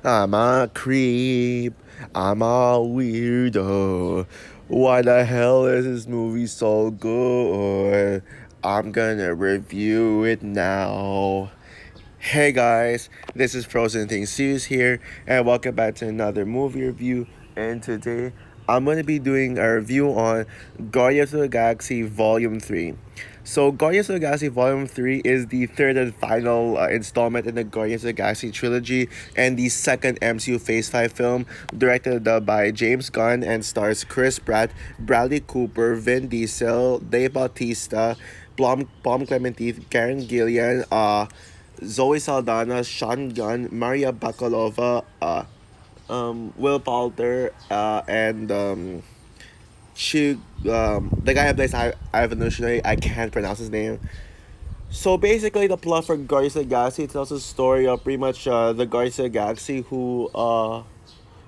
I'm a creep. I'm a weirdo. Why the hell is this movie so good? I'm gonna review it now. Hey guys, this is Frozen Things Series here, and welcome back to another movie review. And today, I'm going to be doing a review on Guardians of the Galaxy Volume 3. So, Guardians of the Galaxy Volume 3 is the third and final installment in the Guardians of the Galaxy trilogy and the second MCU Phase 5 film, directed by James Gunn and stars Chris Pratt, Bradley Cooper, Vin Diesel, Dave Bautista, Blom Clementine, Karen Gillian, Zoe Saldana, Sean Gunn, Maria Bakalova, Will Poulter, and the guy who plays Ivan Nushnoy, I can't pronounce his name. So basically, the plot for Guardians of the Galaxy tells a story of pretty much the Guardians of the Galaxy who,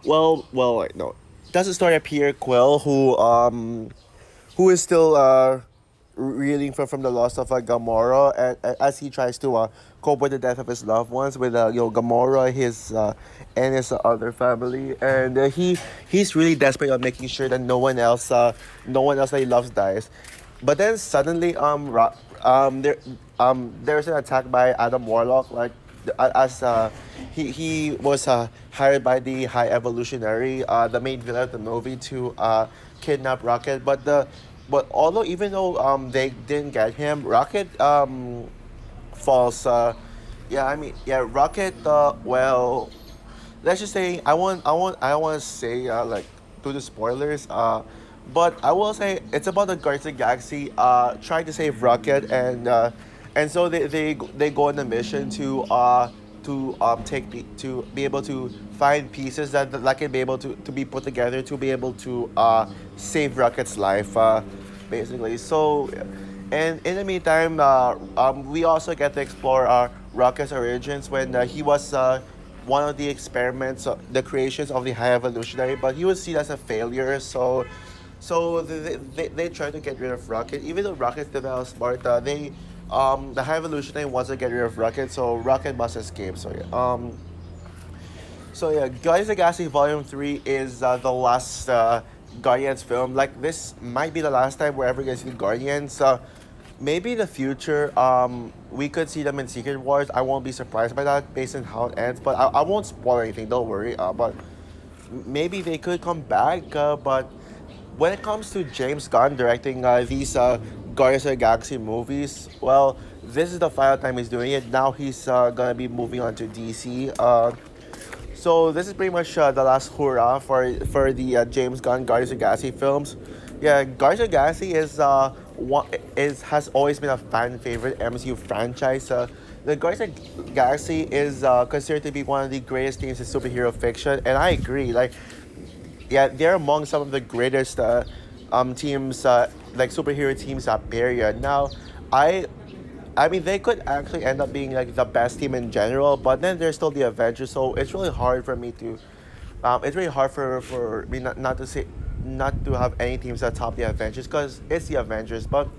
wait, no, tells the story of Peter Quill who is still reeling from the loss of Gamora, and as he tries to cope with the death of his loved ones with Gamora, his and his other family, and he's really desperate on making sure that no one else that he loves dies. But then suddenly, there's an attack by Adam Warlock, like as he was hired by the High Evolutionary, the main villain of the movie, to kidnap Rocket. But although even though they didn't get him, Rocket falls. Rocket. Let's just say I don't want to say like do the spoilers. But I will say it's about the Guardians of the Galaxy trying to save Rocket, and so they go on a mission to be able to find pieces that can be able to be put together to be able to save Rocket's life, basically. So, and in the meantime, we also get to explore Rocket's origins when he was one of the experiments, the creations of the High Evolutionary, but he was seen as a failure. So they try to get rid of Rocket. Even though Rocket's developed smart, the High Evolutionary wants to get rid of Rocket, so Rocket must escape. So yeah, Guardians of the Galaxy Volume 3 is the last Guardians film. Like, this might be the last time we're ever gonna see Guardians. Maybe in the future, we could see them in Secret Wars. I won't be surprised by that based on how it ends. But I won't spoil anything. Don't worry. But maybe they could come back. But when it comes to James Gunn directing these Guardians of the Galaxy movies, well, this is the final time he's doing it. Now he's gonna be moving on to DC. So this is pretty much the last hurrah for the James Gunn Guardians of the Galaxy films. Yeah, Guardians of the Galaxy has always been a fan favorite MCU franchise. The Guardians of the Galaxy is considered to be one of the greatest teams in superhero fiction, and I agree. Like, yeah, they're among some of the greatest teams, like superhero teams, period. Now, I I mean, they could actually end up being like the best team in general, but then there's still the Avengers, so it's really hard for me to, it's really hard for me not to say, not to have any teams that top the Avengers because it's the Avengers. But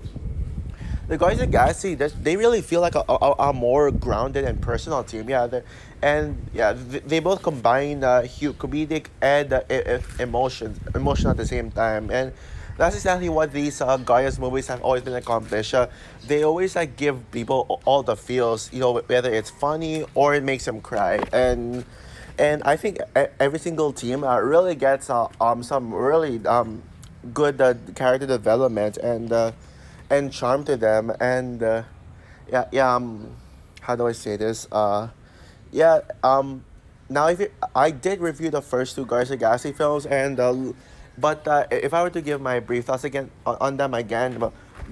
the Guardians of the Galaxy, they really feel like a more grounded and personal team. Yeah, and yeah, they both combine comedic and emotion at the same time, and that's exactly what these Guardians movies have always been accomplished. They always like give people all the feels, whether it's funny or it makes them cry, and I think every single team really gets some really good character development and charm to them, and yeah, how do I say this? Yeah, now if I did review the first two Guardians of the Galaxy films, but if I were to give my brief thoughts again on them again,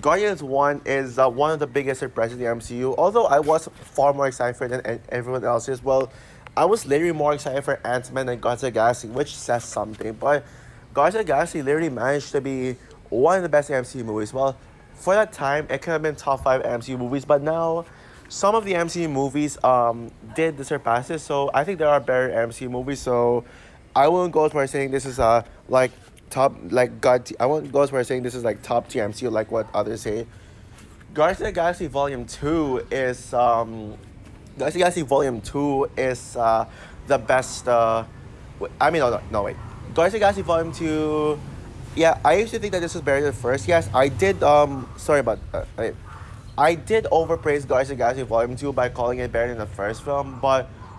Guardians One is one of the biggest surprises in the MCU. Although I was far more excited for it than everyone else as well. I was literally more excited for Ant Man than Guardians of the Galaxy, which says something. But Guardians of the Galaxy literally managed to be one of the best MCU movies. Well, for that time, it could have been top five MCU movies, but now some of the MCU movies did surpass it. So I think there are better MCU movies. So I won't go as far as saying this is like top like God. I won't go as far as saying this is like top tier MCU like what others say. Guardians of the Galaxy Volume 2 is the best. I mean, no, wait. Guardians of the Galaxy Volume Two. Yeah, I used to think that this was better than the first. Yes, I did. Sorry about. I did overpraise Guardians of the Galaxy Volume Two by calling it better than the first film,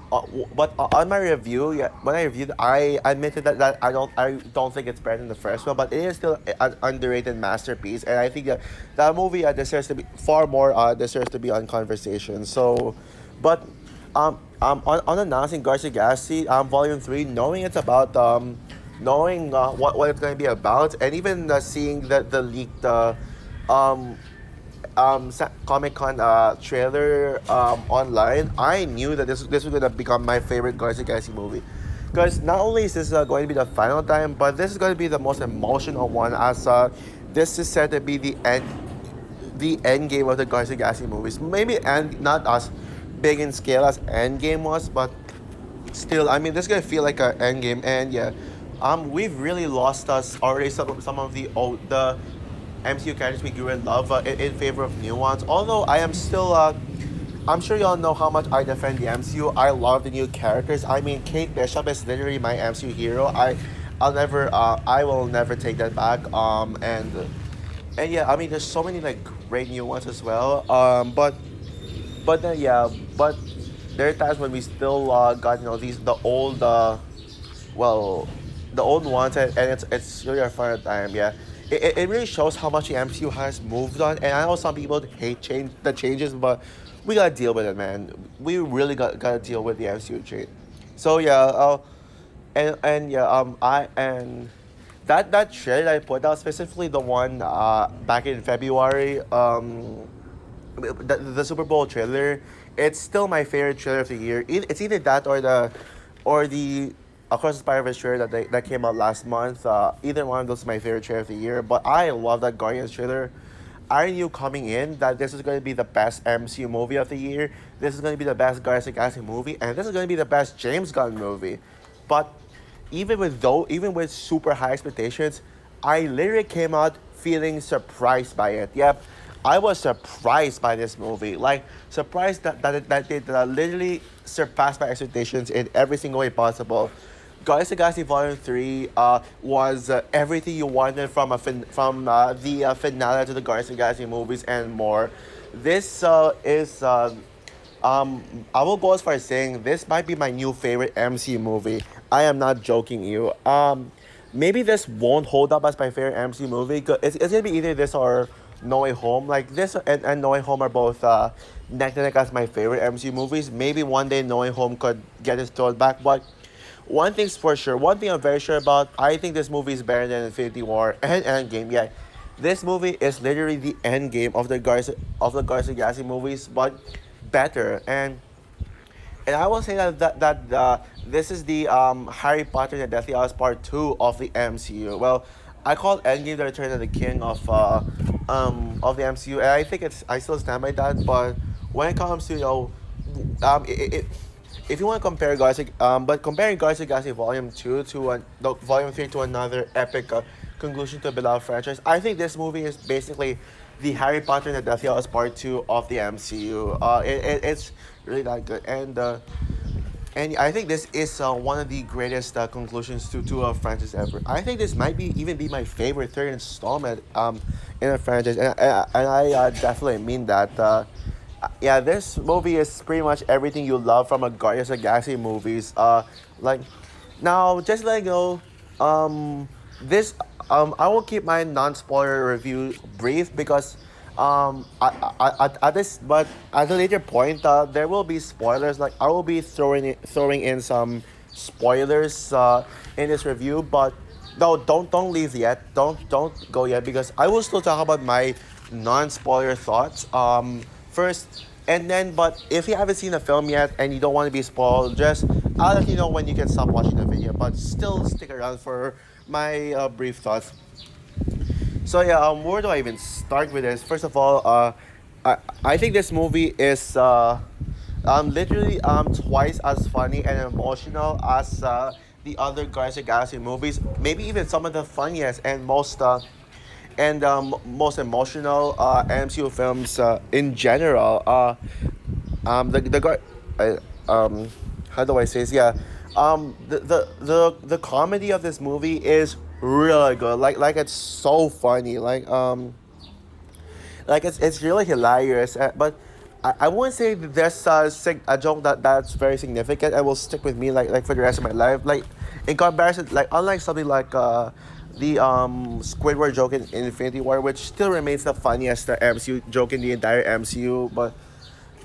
on my review, yeah, when I reviewed, I admitted that I don't think it's better than the first one, but it is still an underrated masterpiece, and I think that movie deserves to be far more deserves to be on conversation. So, but on announcing Guardians of the Galaxy Volume Three, knowing it's about knowing what it's going to be about, and even seeing the leaked um Comic Con trailer online, I knew that this was gonna become my favorite Guardians of the Galaxy movie. Because not only is this going to be the final time, but this is going to be the most emotional one, as this is said to be the end game of the Guardians of the Galaxy movies. Maybe and not as big in scale as Endgame was, but still, I mean, this is gonna feel like an end game, and yeah, we've really lost us already some of the MCU characters we grew and love in favor of new ones. Although I am still, I'm sure y'all know how much I defend the MCU. I love the new characters. I mean, Kate Bishop is literally my MCU hero. I will never take that back. And yeah, I mean, there's so many like great new ones as well. But then yeah, but there are times when we still got these the old well, the old ones, and it's really a fun time. Yeah, it really shows how much the MCU has moved on. And I know some people hate the changes, but we gotta deal with it, man. We really gotta deal with the MCU change. So yeah, and yeah, I and that trailer that I put out, specifically the one back in February, the Super Bowl trailer, it's still my favorite trailer of the year. It's either that or the Across the Spider-Verse trailer that came out last month. Either one of those is my favorite trailer of the year. But I love that Guardians trailer. I knew coming in that this is going to be the best MCU movie of the year. This is going to be the best Guardians of the Galaxy movie, and this is going to be the best James Gunn movie. But even with super high expectations, I literally came out feeling surprised by it. Yep, I was surprised by this movie. Like surprised that it literally surpassed my expectations in every single way possible. Guardians of the Galaxy Volume 3 was everything you wanted from the finale to the Guardians of the Galaxy movies and more. This is I will go as far as saying this might be my new favorite MCU movie. I am not joking you. Maybe this won't hold up as my favorite MCU movie. It's gonna be either this or No Way Home. Like this and No Way Home are both neck to neck as my favorite MCU movies. Maybe one day No Way Home could get its throne back, but one thing's for sure. One thing I'm very sure about. I think this movie is better than Infinity War and Endgame. Yeah, this movie is literally the end game of the Guardians of the Galaxy movies, but better. And I will say that this is the Harry Potter and the Deathly Hallows Part Two of the MCU. Well, I call Endgame the Return of the King of the MCU, and I still stand by that. But when it comes to it, if you want to compare but comparing Guardians of the Galaxy Volume Two to Volume Three to another epic conclusion to a beloved franchise, I think this movie is basically the Harry Potter and the Deathly Hallows Part Two of the MCU. It's really that good, and I think this is one of the greatest conclusions to a franchise ever. I think this might even be my favorite third installment in a franchise, and I definitely mean that. Yeah, this movie is pretty much everything you love from a Guardians of the Galaxy movies. Like now, just let go. This I will keep my non-spoiler review brief because at this but at a later point there will be spoilers. Like I will be throwing in some spoilers in this review, but no, don't leave yet. Don't go yet because I will still talk about my non-spoiler thoughts first, and then but if you haven't seen the film yet and you don't want to be spoiled, just I'll let you know when you can stop watching the video. But still stick around for my brief thoughts. So yeah, where do I even start with this? First of all, I think this movie is literally twice as funny and emotional as the other Guardians of the Galaxy movies. Maybe even some of the funniest and most emotional MCU films in general. The how do I say this? Yeah, The comedy of this movie is really good. Like it's so funny. Like it's really hilarious. But I wouldn't say that there's a joke that's very significant and will stick with me like for the rest of my life. Like in comparison, like unlike something like the Squidward joke in Infinity War, which still remains the funniest MCU joke in the entire MCU. But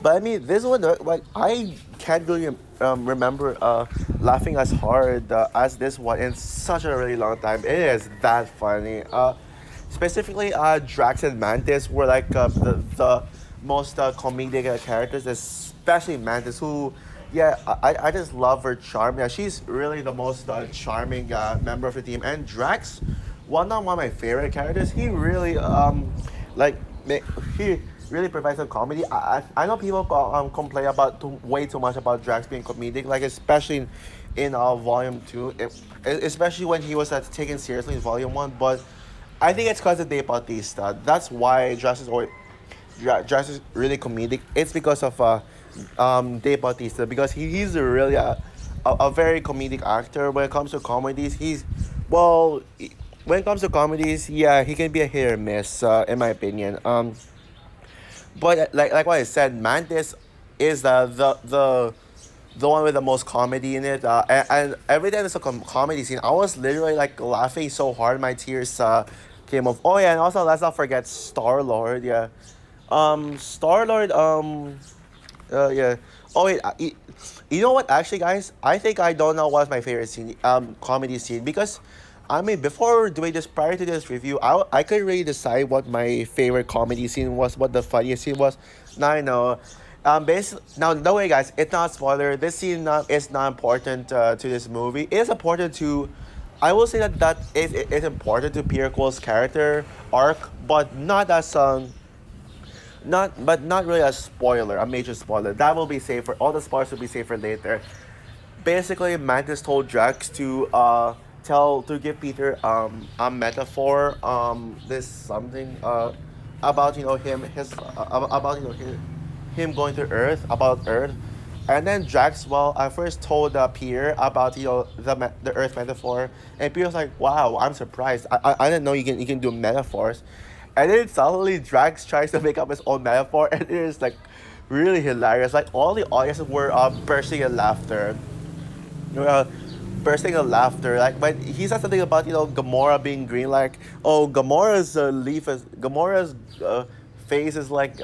I mean, this one, like, I can't really remember laughing as hard as this one in such a really long time. It is that funny. Specifically, Drax and Mantis were like the most comedic characters, especially Mantis, who, yeah, I just love her charm. Yeah, she's really the most charming member of the team. And Drax, not one of my favorite characters. He really, like, he really provides some comedy. I know people complain about way too much about Drax being comedic, like especially in Volume 2, especially when he was taken seriously in Volume 1. But I think it's because of Dave Bautista. That's why Drax is really comedic. It's because of Dave Bautista, because he's really a very comedic actor. When it comes to comedies, well, when it comes to comedies, yeah, he can be a hit or miss, in my opinion. But like what I said, Mantis is the one with the most comedy in it. And every time there's a comedy scene, I was literally like laughing so hard my tears came off. Oh yeah, and also let's not forget Star Lord. Yeah, Star Lord. Yeah. Oh wait, you know what? Actually, guys, I think I don't know what's my favorite scene, comedy scene, because I mean, before doing this, prior to this review, I couldn't really decide what my favorite comedy scene was, what the funniest scene was. Now I know. Basically, now, no way, guys, it's not a spoiler. This scene is not important to this movie. It is important to, I will say that it's important to Peter Quill's character arc, but not really a spoiler, a major spoiler. That will be safer. All the spoilers will be safer later. Basically, Mantis told Drax to give Peter a metaphor, this something about about him going to Earth, about Earth. And then Drax, well, I first told Peter about the Earth metaphor, and Peter was like, "Wow, I'm surprised. I didn't know you can do metaphors." And then suddenly Drax tries to make up his own metaphor, and it is like really hilarious. Like all the audience were bursting in laughter. Uh, Bursting in laughter. Like, but he said something about Gamora being green. Like, oh, Gamora's face is like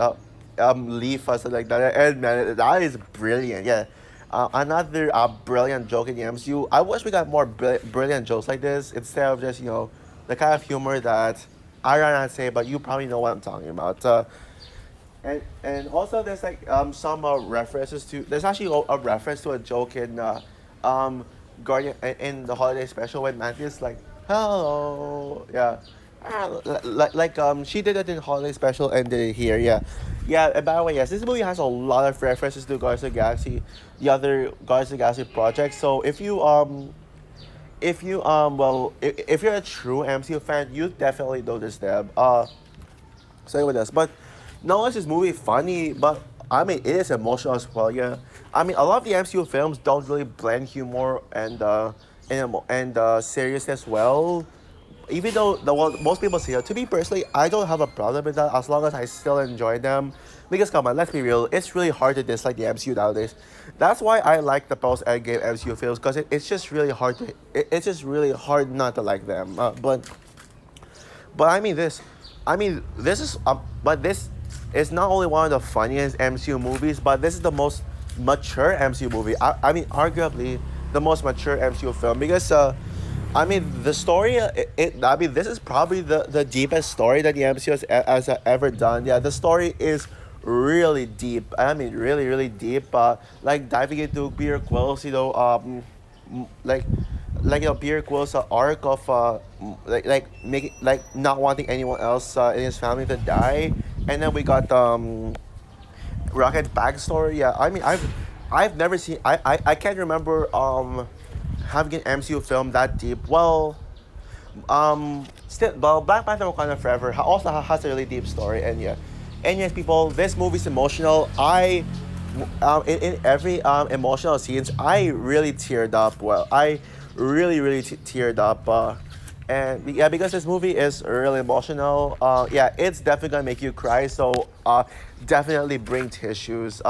leaf or something like that. And man, that is brilliant. Yeah, another brilliant joke in the MCU. I wish we got more brilliant jokes like this instead of just the kind of humor that I cannot say, but you probably know what I'm talking about. And also there's like some references to there's actually a reference to a joke in um Guardian in the holiday special when Mantis like hello, yeah. She did it in holiday special and did it here, yeah. Yeah, and by the way, yes, this movie has a lot of references to Guardians of the Galaxy, the other Guardians of the Galaxy projects. So if you're a true MCU fan, you definitely notice them. Same with us. But not only is this movie funny, but I mean it is emotional as well. Yeah, I mean a lot of the MCU films don't really blend humor and seriousness well. Even though most people say that, to me personally, I don't have a problem with that as long as I still enjoy them. Because come on, let's be real, it's really hard to dislike the MCU nowadays. That's why I like the post Endgame MCU films because it's just really hard it's just really hard not to like them. But I mean this is but this is not only one of the funniest MCU movies, but this is the most mature MCU movie. I mean arguably the most mature MCU film because I mean the story. I mean this is probably the deepest story that the MCU has ever done. Yeah, the story is really deep. I mean really really deep. Like diving into Peter Quill's like Peter Quill's arc of like making like not wanting anyone else in his family to die, and then we got Rocket's backstory. Yeah, I mean I've never seen I can't remember having an MCU film that deep. Well, still, well, Black Panther: Wakanda Forever also has a really deep story, and yeah, and yes, people, this movie's emotional. In every emotional scenes, I really teared up. Well, I really teared up. And yeah, because this movie is really emotional. Yeah, it's definitely gonna make you cry. So definitely bring tissues.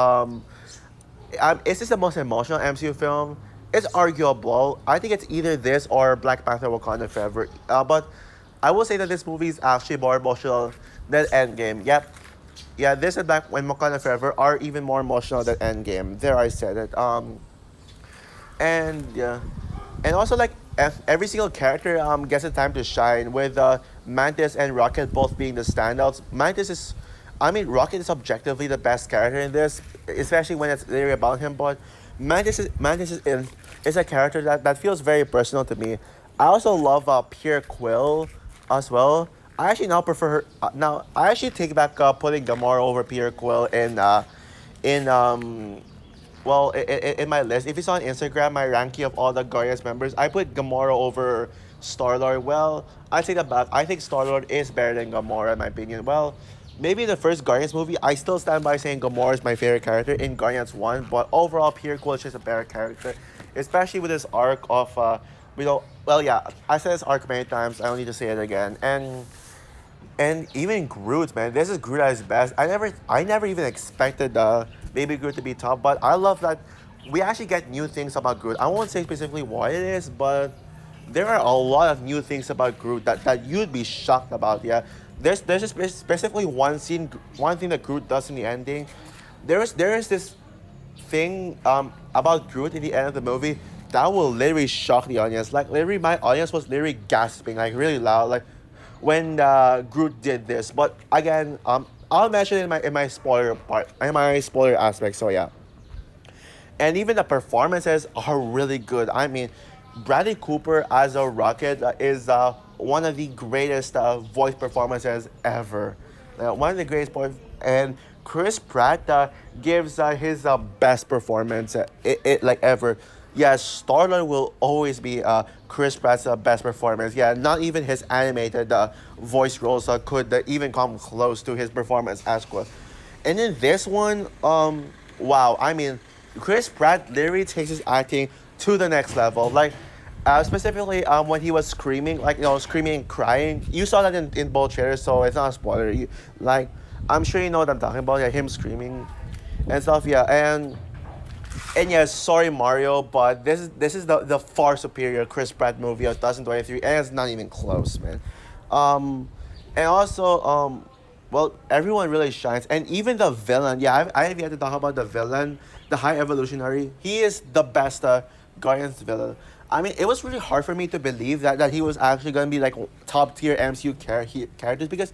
Is this the most emotional MCU film? It's arguable. I think it's either this or Black Panther: Wakanda Forever. But I will say that this movie is actually more emotional than Endgame. Yep. Yeah, this and Black and Wakanda Forever are even more emotional than Endgame. There, I said it. And yeah, and also like every single character gets a time to shine with Mantis and Rocket both being the standouts. I mean, Rocket is objectively the best character in this, especially when it's literally about him. But Mantis is a character that feels very personal to me. I also love Pierre Quill as well. I actually now prefer her. Now I actually take back putting Gamora over Pierre Quill in well, in my list, if you saw on Instagram my ranking of all the Guardians members, I put Gamora over Star Lord. Well, I take that back. I think Star Lord is better than Gamora in my opinion. Well, maybe in the first Guardians movie, I still stand by saying Gamora is my favorite character in Guardians One. But overall, Peter Quill is just a better character, especially with this arc of well, yeah, I said this arc many times. I don't need to say it again. And even Groot, man, this is Groot at his best. I never even expected Baby Groot to be top, but I love that we actually get new things about Groot. I won't say specifically what it is, but there are a lot of new things about Groot that you'd be shocked about. Yeah, there's just specifically one thing that Groot does in the ending. There is this thing about Groot in the end of the movie that will literally shock the audience. Like literally, my audience was literally gasping, like really loud, like when Groot did this. But again, I'll mention it in my spoiler part, in my spoiler aspect. So yeah, and even the performances are really good. I mean, Bradley Cooper as a Rocket is one of the greatest voice performances ever. One of the greatest voice, and Chris Pratt gives his best performance like ever. Yes, Star-Lord will always be Chris Pratt's best performance. Yeah, not even his animated voice roles could even come close to his performance as well. And in this one, wow, I mean, Chris Pratt literally takes his acting to the next level. Like, specifically when he was screaming, like, screaming and crying. You saw that in both trailers, so it's not a spoiler. Like, I'm sure you know what I'm talking about. Yeah, him screaming and stuff. Yeah, and yes, sorry Mario, but this is the far superior Chris Pratt movie of 2023, and it's not even close, man. Um, and also, well, everyone really shines, and even the villain. Yeah, I have yet to talk about the villain, the High Evolutionary. He is the best Guardians villain. I mean, it was really hard for me to believe that he was actually gonna be like top tier MCU characters because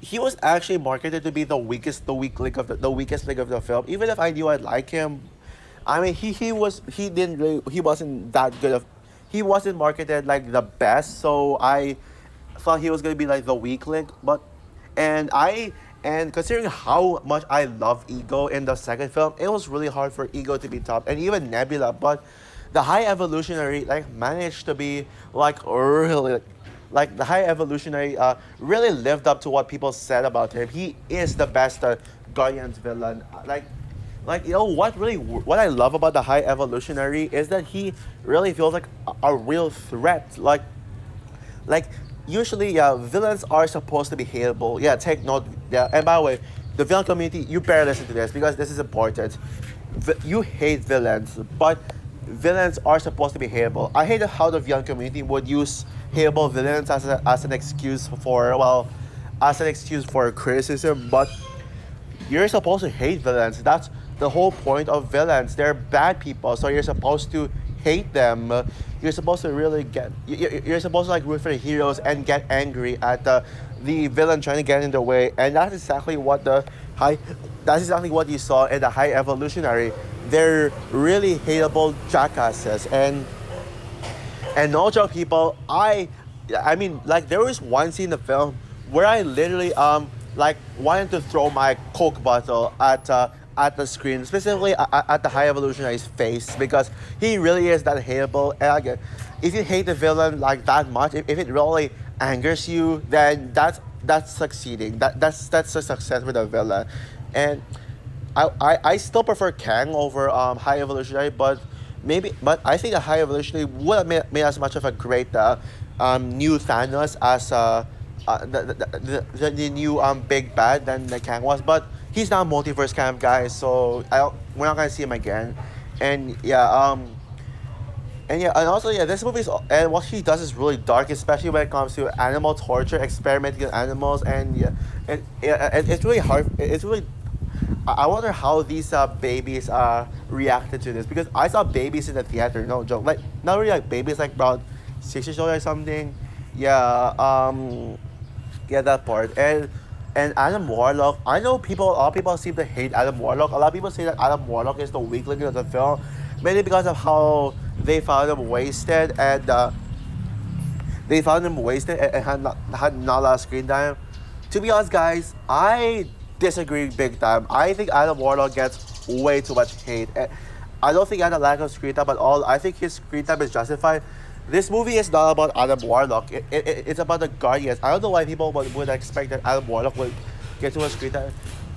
he was actually marketed to be the weak link of the weakest link of the film. Even if I knew I'd like him, I mean, he didn't really, he wasn't that good of, he wasn't marketed like the best. So I thought he was gonna be like the weak link, but and I and considering how much I love Ego in the second film, it was really hard for Ego to be top and even Nebula. But the High Evolutionary like managed to be like really like the High Evolutionary really lived up to what people said about him. He is the best Guardians villain. Like what I love about the High Evolutionary is that he really feels like a real threat. Like usually, yeah, villains are supposed to be hateable. Yeah, take note. Yeah, and by the way, the villain community, you better listen to this because this is important. You hate villains, but villains are supposed to be hateable. I hate how the villain community would use hateable villains as an excuse for as an excuse for criticism, but you're supposed to hate villains. That's the whole point of villains. They're bad people, so you're supposed to hate them. You're supposed to really you're supposed to like root for the heroes and get angry at the villain trying to get in the way. And that's exactly what high. That's exactly what you saw in the High Evolutionary. They're really hateable jackasses, and no joke, people. I mean, like there was one scene in the film where I literally like wanted to throw my Coke bottle at the screen, specifically at the High Evolutionary's face, because he really is that hateable. And again, if you hate the villain like that much, if it really angers you, then that's succeeding. That's a success with a villain, and I still prefer Kang over High Evolutionary, but I think the High Evolutionary would have made as much of a great new Thanos as the new big bad than the Kang was. But he's not a multiverse kind of guy, so we're not gonna see him again. And yeah, and also yeah, this movie is and what he does is really dark, especially when it comes to animal torture, experimenting with animals, and yeah, it's really hard. It's really I wonder how these babies reacted to this because I saw babies in the theater. No joke, like not really like babies, like about 6 years old or something. Yeah, yeah, that part. And Adam Warlock. I know people. A lot of people seem to hate Adam Warlock. A lot of people say that Adam Warlock is the weak link of the film, mainly because of how they found him wasted and had not a lot of screen time. To be honest, guys, I disagree big time. I think Adam Warlock gets way too much hate. I don't think he had a lack of screen time at all. I think his screen time is justified. This movie is not about Adam Warlock. It's about the Guardians. I don't know why people would expect that Adam Warlock would get too much screen time.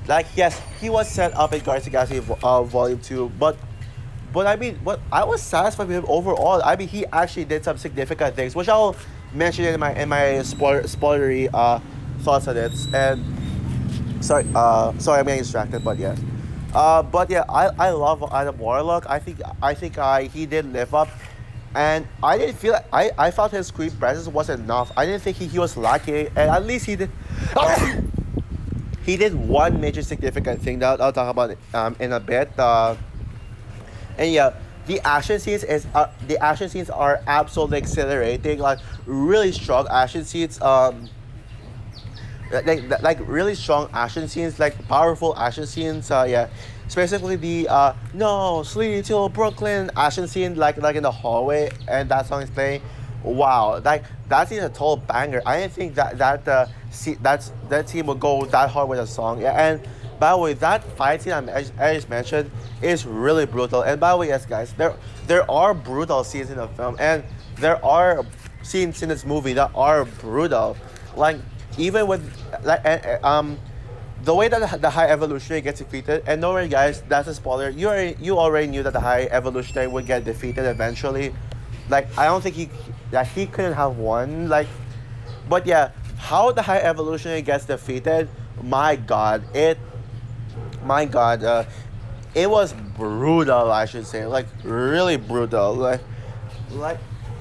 Like, yes, he was set up in Guardians of the Galaxy Volume 2, but I mean, what I was satisfied with him overall. I mean, he actually did some significant things, which I'll mention in my spoilery thoughts on it. And sorry, I'm getting distracted, but yeah. But yeah, I love Adam Warlock. I think he did live up, and I didn't feel I felt his screen presence was enough. I didn't think he was lacking, and at least he did. He did one major significant thing that I'll talk about in a bit. And yeah, the action scenes are absolutely exhilarating. Like really strong action scenes. Like really strong action scenes, like powerful action scenes. Yeah, specifically the no sleep till Brooklyn action scene, like in the hallway, and that song is playing. Wow, like that scene is a total banger. I didn't think that scene would go that hard with a song. Yeah, and by the way, that fight scene I just mentioned is really brutal. And by the way, yes, guys, there are brutal scenes in the film, and there are scenes in this movie that are brutal. Like even with like the way that the High Evolutionary gets defeated, and don't worry, guys, that's a spoiler. You already knew that the High Evolutionary would get defeated eventually. Like I don't think he couldn't have won. Like, but yeah, how the High Evolutionary gets defeated, my God, it was brutal. I should say, like really brutal. Like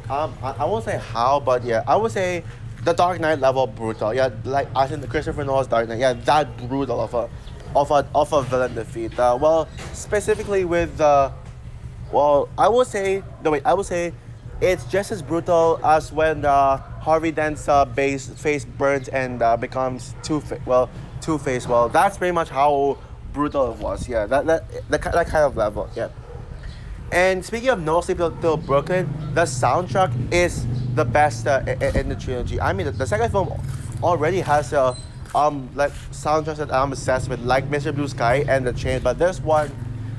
I won't say how, but yeah, I would say the Dark Knight level brutal. Yeah, like I think the Christopher Nolan's Dark Knight. Yeah, that brutal of a villain defeat. Well, specifically with well, I would say no wait. I would say it's just as brutal as when Harvey Dent's face burns and becomes Two Face. Well, that's pretty much how brutal it was. Yeah, that kind of level. Yeah. And speaking of No Sleep Till Brooklyn, the soundtrack is the best in the trilogy. I mean, the second film already has like soundtracks that I'm obsessed with, like Mr. Blue Sky and The Chain. But there's one,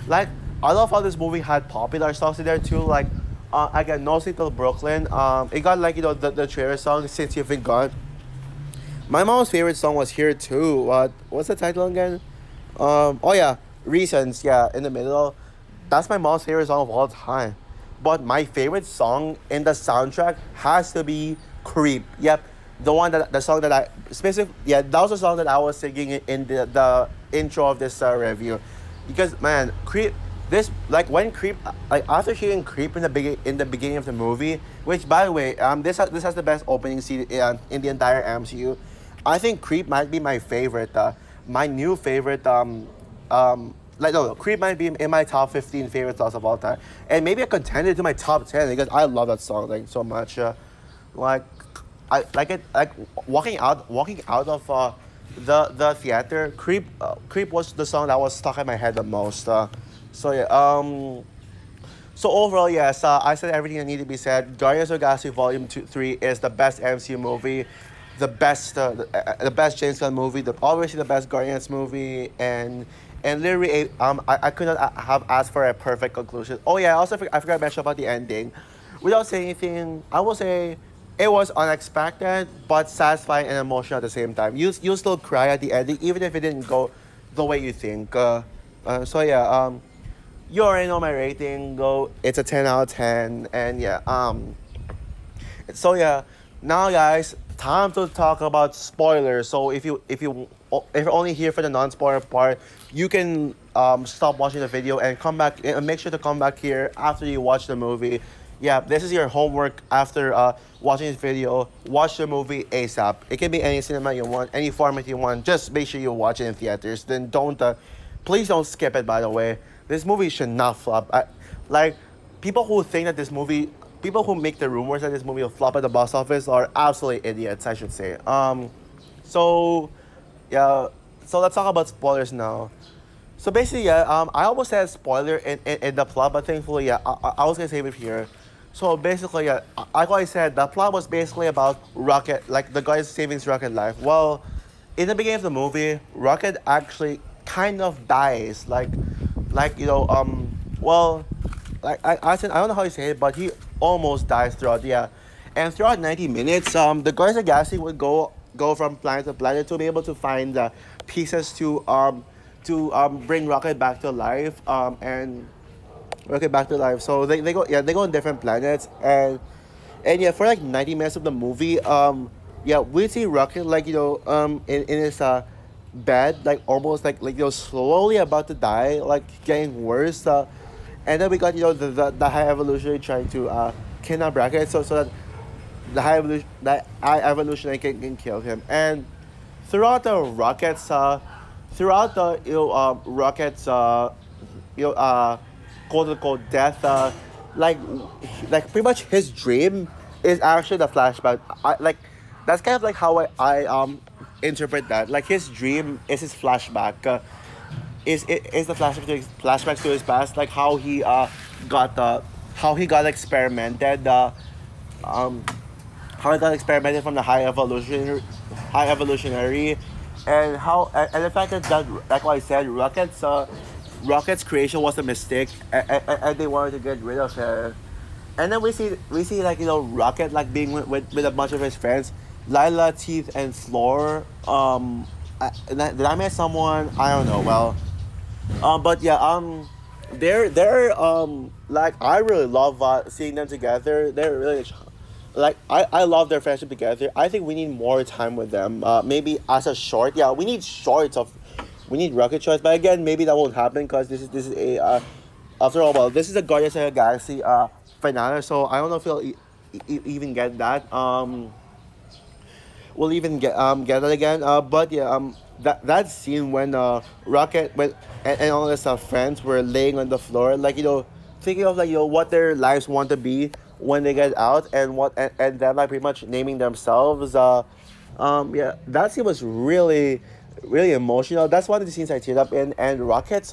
like I love how this movie had popular songs in there too. Like I got No Sleep Till Brooklyn. It got like the trailer song Since You've Been Gone. My mom's favorite song was here too. What's the title again? Oh yeah, Reasons. Yeah, in the middle. That's my mom's favorite song of all time. But my favorite song in the soundtrack has to be Creep. Yep. The song that I specific yeah, that was the song that I was singing in the intro of this review. Because man, Creep this like when Creep like after hearing Creep in the beginning of the movie, which by the way, this has the best opening scene in the entire MCU. I think Creep might be my favorite, my new favorite like no, Creep might be in my top 15 favorite songs of all time, and maybe a contender to my top 10 because I love that song like so much. Like I like it. Like walking out of the theater, Creep was the song that was stuck in my head the most. So yeah. So overall, yes, I said everything that needed to be said. Guardians of the Galaxy Volume 3 is the best MCU movie, the best James Gunn movie, obviously the best Guardians movie, and literally, I could not have asked for a perfect conclusion. Oh yeah, I forgot to mention about the ending. Without saying anything, I will say it was unexpected but satisfying and emotional at the same time. You still cry at the ending, even if it didn't go the way you think. So yeah, you already know my rating. Go, it's a 10 out of 10, and yeah, so yeah, now guys, time to talk about spoilers. So if you're only here for the non-spoiler part, you can stop watching the video and come back and make sure to come back here after you watch the movie. Yeah, this is your homework after watching this video. Watch the movie ASAP. It can be any cinema you want, any format you want. Just make sure you watch it in theaters. Then don't, please don't skip it. By the way, this movie should not flop. Like people who think that this movie, people who make the rumors that this movie will flop at the box office are absolutely idiots, I should say. So yeah, so let's talk about spoilers now. So basically, yeah, I almost said spoiler in the plot, but thankfully, yeah, I was gonna save it here. So basically, yeah, like I said, the plot was basically about Rocket, like the guy saving Rocket life. Well, in the beginning of the movie, Rocket actually kind of dies, like well, I don't know how you say it, but he almost dies throughout, yeah. And throughout 90 minutes, the Guardians of the Galaxy would go from planet to planet to be able to find pieces to bring Rocket back to life, and Rocket back to life. So they go, yeah, they go on different planets, and yeah, for like 90 minutes of the movie, yeah, we see Rocket like in his bed, like almost like slowly about to die, like getting worse. And then we got the high evolutionary trying to kidnap Rocket, so that that high evolutionary can kill him. And throughout the Rockets, throughout the Rockets, you know uh quote unquote death, like like pretty much his dream is actually the flashback. Like that's kind of like how I interpret that. Like his dream is his flashback. Is the flashbacks to his past, like got how he got experimented, um how he got experimented from the high evolutionary, and the fact that like what I said, Rocket's creation was a mistake, and they wanted to get rid of her. And then we see like Rocket like being with a bunch of his friends, Lila, Teeth, and Floor. Did I miss someone? I don't know. Well, but yeah, they're like I really love seeing them together. They're really like I love their friendship together. I think we need more time with them. Maybe as a short. Yeah, we need shorts of. We need rocket shorts, but again, maybe that won't happen because this is a after all, well, this is a Guardians of the Galaxy finale, so I don't know if we'll even get that. We'll even get that again. But yeah, that scene when Rocket and all his friends were laying on the floor, like thinking of like what their lives want to be when they get out, and and them like pretty much naming themselves. Yeah, that scene was really emotional. That's one of the scenes I teared up in, and Rocket's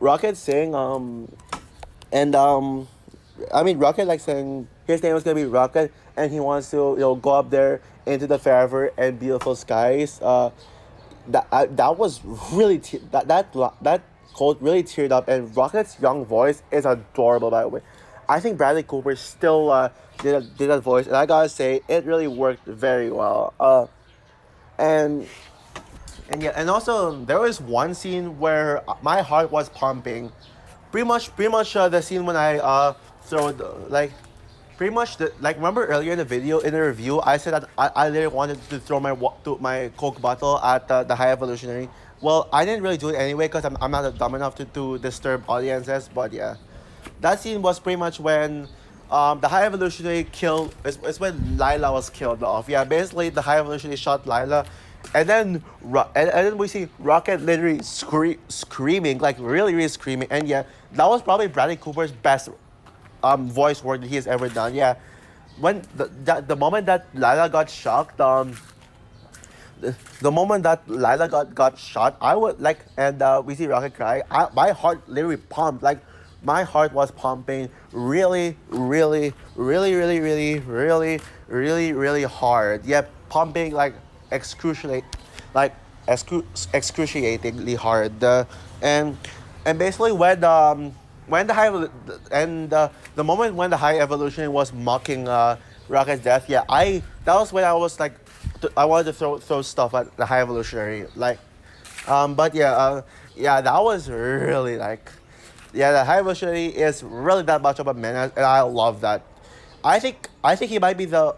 Rocket saying and I mean, Rocket like saying his name was gonna be Rocket, and he wants to go up there into the forever and beautiful skies. That was really that quote really teared up, and Rocket's young voice is adorable. By the way, I think Bradley Cooper still did that voice, and I gotta say it really worked very well. And yeah, and also there was one scene where my heart was pumping. Pretty much the scene when I throw like pretty much like remember earlier in the video in the review I said that I literally wanted to throw my Coke bottle at the high evolutionary. Well, I didn't really do it anyway because I'm not dumb enough to disturb audiences. But yeah, that scene was pretty much when the high evolutionary killed. It's when Lila was killed off. Yeah, basically the high evolutionary shot Lila, and then and then we see Rocket literally screaming, like really screaming. And yeah, that was probably Bradley Cooper's best voice work that he has ever done. Yeah, when the moment that Lila got shocked, the moment that Lila got shot, I would like, and we see Rocket cry. My heart literally pumped. Like my heart was pumping really hard. Yeah, pumping like like excruciatingly hard. And and basically when the the moment when the high evolution was mocking Rocket's death, yeah, I that was when I was like I wanted to throw stuff at the high evolutionary. Like But yeah, yeah, that was really like, yeah, the high velocity is really that much of a menace, and I love that. I think he might be the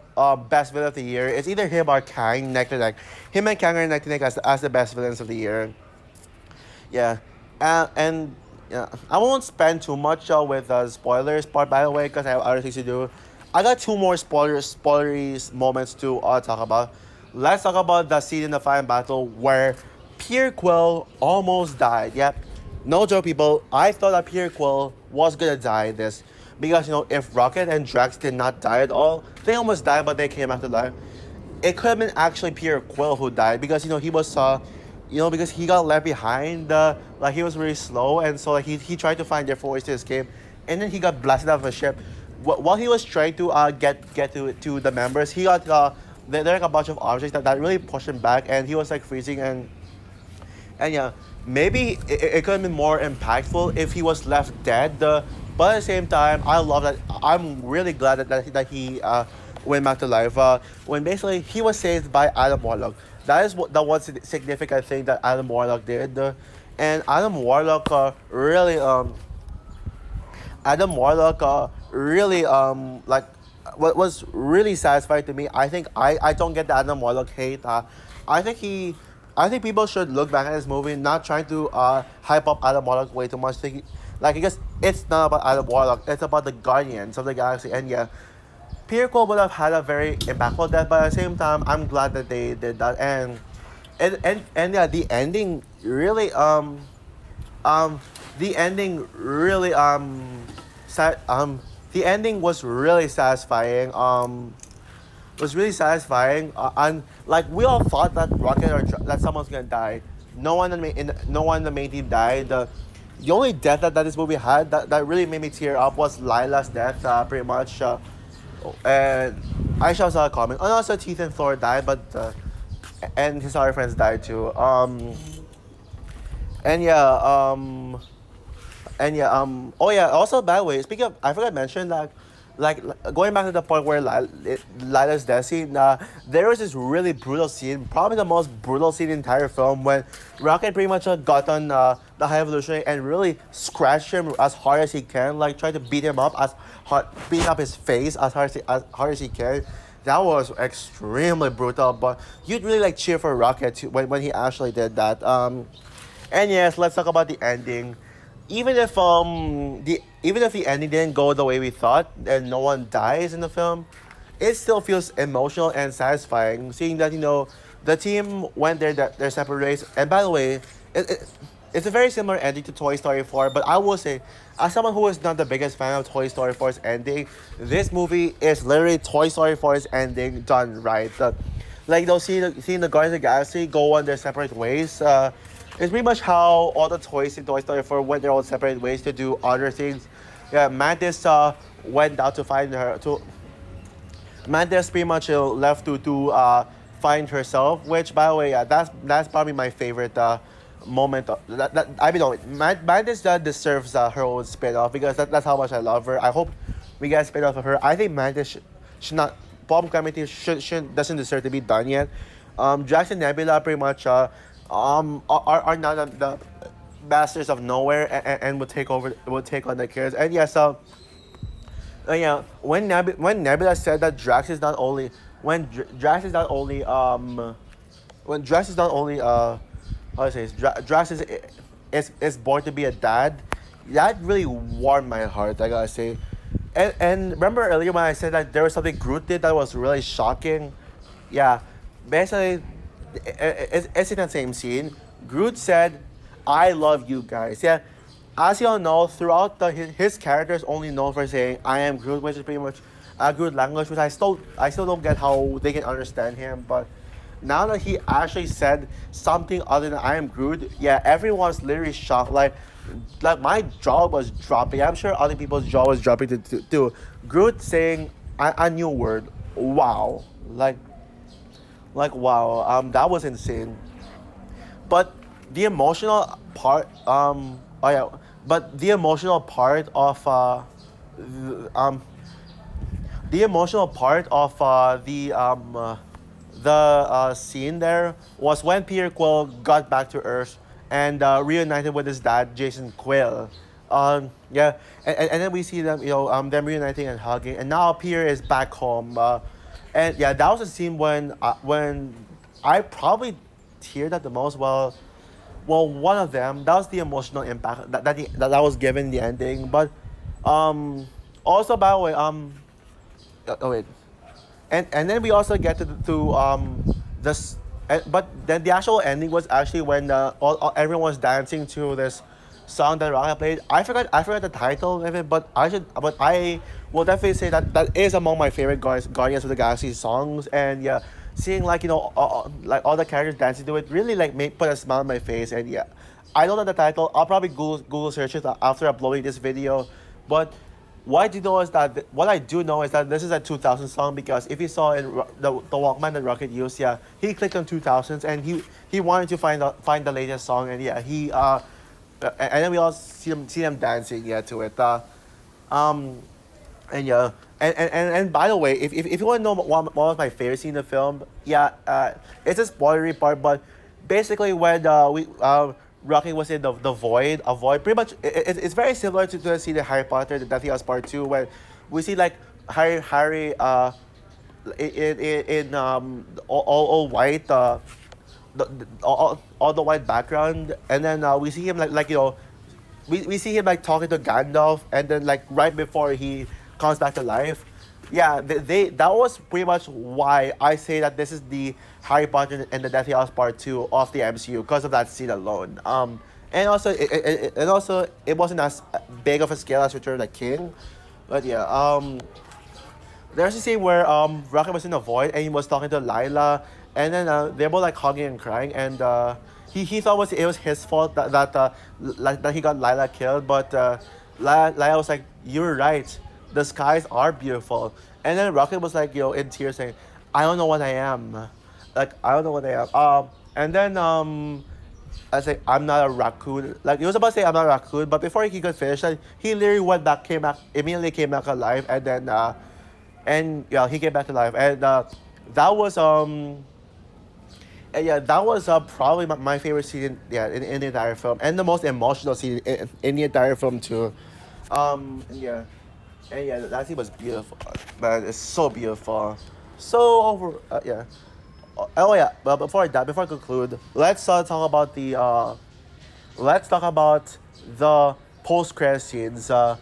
best villain of the year. It's either him or Kang neck to neck. Him and Kang are neck to neck as the best villains of the year. Yeah, and yeah, I won't spend too much with spoilers part by the way because I have other things to do. I got two more spoilery moments to talk about. Let's talk about the scene in the final battle where Pierre Quill almost died. Yep, no joke, people. I thought that Pierre Quill was gonna die this because if Rocket and Drax did not die at all, they almost died, but they came back to life. It could have been actually Peter Quill who died because he was because he got left behind. Like he was really slow, and so like he tried to find different ways to escape, and then he got blasted off a ship. While he was trying to get to the members, he got there like a bunch of objects that really pushed him back, and he was like freezing and yeah, maybe it could have been more impactful if he was left dead. But at the same time, I love that. I'm really glad that he went back to life. When basically he was saved by Adam Warlock. That is what the one significant thing that Adam Warlock did. And Adam Warlock really like what was really satisfying to me. I think I don't get the Adam Warlock hate. I think he I think people should look back at this movie, not trying to hype up Adam Warlock way too much. Like because it's not about Adam Warlock, it's about the Guardians of the Galaxy. And yeah, Peter Quill would have had a very impactful death, but at the same time, I'm glad that they did that. And yeah, um the ending really the ending was really satisfying. And like we all thought that that someone's gonna die. No one in the main team died. The only death that this movie had that really made me tear up was Lila's death. Pretty much. And Aisha saw a comment. And also Teeth and Thor died, but and his other friends died too. And yeah. Oh yeah. Also, by the way, speaking of, I forgot to mention that, going back to the point where Lila's death scene. There was this really brutal scene, probably the most brutal scene in the entire film, when Rocket pretty much got on the High Evolutionary and really scratched him as hard as he can, like try to beat him up as hard, beating up his face as hard as he can. That was extremely brutal, but you'd really like cheer for Rocket when he actually did that. And yes, let's talk about the ending. Even if the ending didn't go the way we thought and no one dies in the film, it still feels emotional and satisfying seeing that the team went their separate ways. And by the way, it's a very similar ending to Toy Story 4, but I will say, as someone who is not the biggest fan of Toy Story 4's ending, this movie is literally Toy Story 4's ending done right. Like they'll seeing the Guardians of the Galaxy go on their separate ways. It's pretty much how all the toys in Toy Story 4 went their own separate ways to do other things. Yeah, Mantis went out to find her. Mantis pretty much left to find herself. Which, by the way, yeah, that's probably my favorite moment. I mean, no, Mantis deserves her own spin-off because that's how much I love her. I hope we get a spin-off of her. I think Mantis should not. Bomb Calamity doesn't deserve to be done yet. Drax and Nebula pretty much are now the masters of nowhere and will take on the kids. And yeah, so yeah, when Nebula said that Drax is not only Drax is not only when Drax is not only how to say this, Drax is born to be a dad, that really warmed my heart, I gotta say. And remember earlier when I said that there was something Groot did that was really shocking? Yeah, basically, it's in that same scene. Groot said, "I love you guys." Yeah, as you all know, throughout his character is only known for saying "I am Groot," which is pretty much a Groot language, which I still don't get how they can understand him. But now that he actually said something other than "I am Groot," yeah, everyone's literally shocked. Like my jaw was dropping. I'm sure other people's jaw was dropping too. Groot saying a new word. Wow, wow. That was insane. But the emotional part, oh yeah, but the emotional part of the emotional part of scene there was when Peter Quill got back to Earth and reunited with his dad, Jason Quill. Yeah, and then we see them, them reuniting and hugging, and now Peter is back home. And yeah, that was a scene when I probably teared at the most. Well, one of them, that was the emotional impact that was given in the ending. But also, by the way, oh wait, and then we also get to this, but then the actual ending was actually when everyone was dancing to this song that Rocket played. I forgot the title of it, but I will definitely say that that is among my favorite Guardians of the Galaxy songs. And yeah, seeing like like all the characters dancing to it really like put a smile on my face. And yeah, I don't know the title. I'll probably Google search it after uploading this video, but. What I do know is that this is a 2000 song, because if you saw in the Walkman that Rocket used, yeah, he clicked on 2000s and he wanted to find the latest song. And yeah, and then we all see them dancing, yeah, to it. Um and yeah, and by the way, if you want to know what was my favorite scene in the film, yeah, it's a spoilery part, but basically when we Rocky was in the void, a void. Pretty much, it's very similar to the scene in Harry Potter, the Deathly Hallows Part Two, where we see like Harry in all white, all the white background, and then we see him we see him like talking to Gandalf, and then like right before he comes back to life. Yeah, that was pretty much why I say that this is the Harry Potter and the Deathly Hallows Part Two of the MCU, because of that scene alone. And also it wasn't as big of a scale as Return of the King, but yeah. There's a scene where Rocket was in the void and he was talking to Lila, and then they're both like hugging and crying, and he thought it was his fault that he got Lila killed, but Lila was like, "You're right, the skies are beautiful," and then Rocket was like, in tears saying, "I don't know what I am, like I don't know what I am." And then I say, "I'm not a raccoon." Like he was about to say, "I'm not a raccoon," but before he could finish that, he literally immediately came back alive, and then and yeah, he came back to life, and that was and yeah, that was probably my favorite scene in the entire film, and the most emotional scene in the entire film too. Yeah, and yeah, that scene was beautiful, man. It's so beautiful, so yeah. Oh yeah, but before I conclude, let's talk about the post credit scenes. Yeah,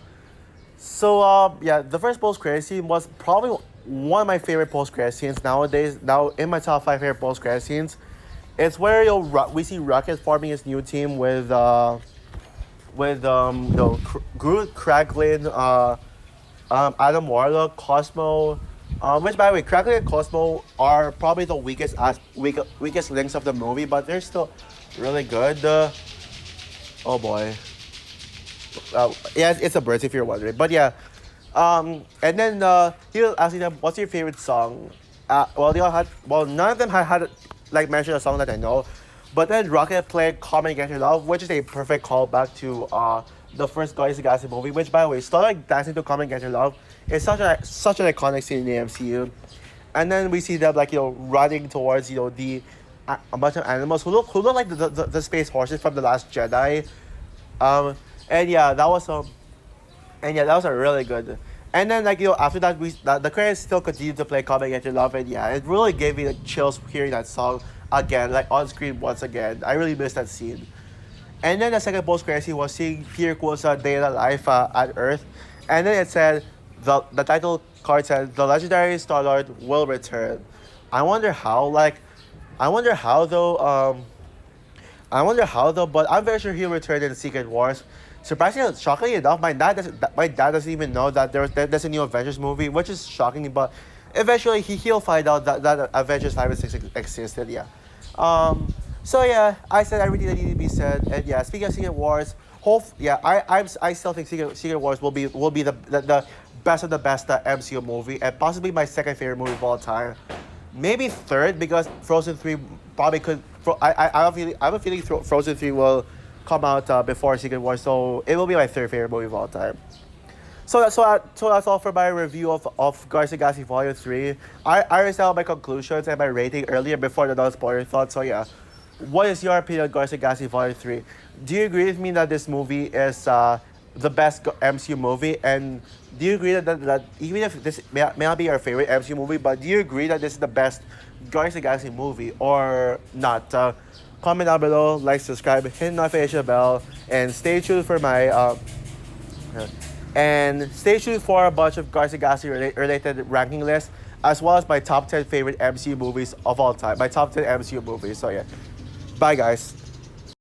the first post credit scene was probably one of my favorite post credit scenes nowadays. Now in my top five favorite post credit scenes, it's where we see Rocket forming his new team with Groot, Kraglin, Adam Warlock, Cosmo. Which, by the way, Kraglin and Cosmo are probably the weakest links of the movie, but they're still really good. Oh boy. Yeah, it's a bird if you're wondering. But yeah, and then he was asking them, "What's your favorite song?" None of them had like mentioned a song that I know, but then Rocket played "Come and Get Your Love," which is a perfect callback to the first Guardians of the Galaxy movie. Which, by the way, starting dancing to "Come and Get Your Love" is such an iconic scene in the MCU. And then we see them like running towards a bunch of animals who look like the space horses from the Last Jedi. Um, and yeah, that was a really good. And then after that the credits still continued to play "Come and Get Your Love," and yeah, it really gave me like chills hearing that song again, like on screen once again. I really missed that scene. And then the second post credit scene was seeing Peter Quill's day in the life at Earth, and then it said the title card said the legendary Star Lord will return. I wonder how like, I wonder how though. But I'm very sure he'll return in Secret Wars. Surprisingly, shockingly enough, my dad doesn't even know that there's a new Avengers movie, which is shocking. But eventually, he'll find out that Avengers 5 and 6 existed. Yeah. So yeah, I said everything that needed to be said. And yeah, speaking of Secret Wars, I still think Secret Wars will be the best of the best MCU movie, and possibly my second favorite movie of all time. Maybe third, because Frozen 3 probably could. I have a feeling Frozen 3 will come out before Secret Wars, so it will be my third favorite movie of all time. So that's all for my review of Guardians of the Galaxy Volume 3. I already said my conclusions and my rating earlier before the non-spoiler thoughts. So yeah, what is your opinion on Guardians of the Galaxy Volume 3? Do you agree with me that this movie is the best MCU movie? And do you agree that even if this may not be your favorite MCU movie, but do you agree that this is the best Guardians of the Galaxy movie or not? Comment down below, like, subscribe, hit the notification bell, and stay tuned for my and stay tuned for a bunch of Guardians of the Galaxy related ranking lists, as well as my top 10 favorite MCU movies of all time. My top 10 MCU movies. So yeah, bye guys.